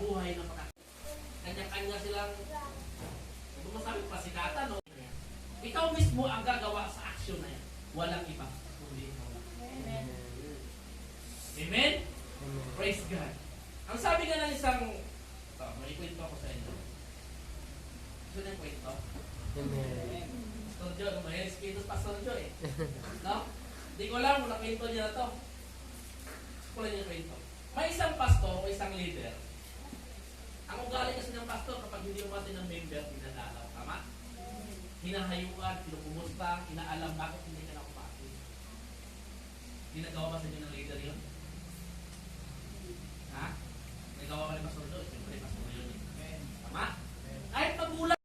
buhay ng kanya-kanya silang masabi pasikatan, no? Ikaw mismo ang gagawa sa aksyon na yan. Walang iba. Kundi ikaw lang. Amen. Amen? Praise God. Ang sabi nga ng isang, may kwento ako sa inyo. Gusto niyo yung kwento? Amen. Pastor Joe, may respeto sa Pastor Joe eh. No? Hindi ko lang kung nakwento niya na to. Gusto lang yung kwento. May isang pastor o isang leader. Ang ugali kasi ng pastor kapag hindi umati ng member, dinadalaw. Tama? Hinahayuan, pinupumusta, inaalam bakit hindi ka na umati. Ginagawa ba sa inyo ng leader yun?